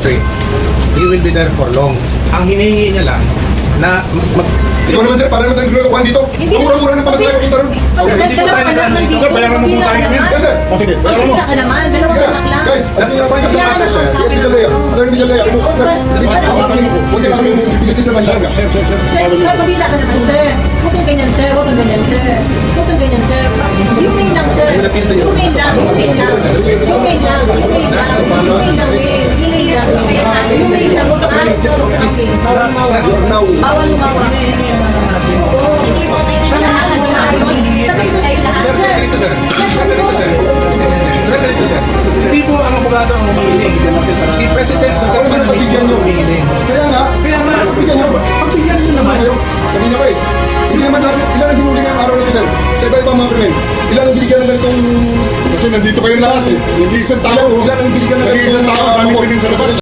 country, he will be there for long. Ang hinihingi niya lang na Ikaw naman sir, para naman tayong nilulukuhan dito. Mura-mura ng pamasahe papunta ron. hindi po tayo nagkakaroon. Sir, bayaran mo po sa akin. Yes sir. O sige, bayaran mo. Pagkita ka naman, dalawang Sige, anak lang. guys, kasi yung sign of the matter sir. Yes, Villalea. Attorney Villalea. Huwag niyo kami bigyan din sa Banyaga. Sir. Sir, pabila ka naman, sir. Huwag kang ganyan, sir. Huwag kang ganyan, sir. Huwag kang ganyan, sir. Humane lang, sir. Humane lang, humane lang. Humane lang, humane lang. Humane lang, eh. Humane lang. Humane lang. Huwag kang alis, huwag kang alis. Bawal lumawa. Bawal lumawa. Hindi po tayo Kasi ito sa lahat, Sir, sir. ganito sir. Ganito sir. Sir, ganito sir. Hindi po ang abogado ang humihiling. Si President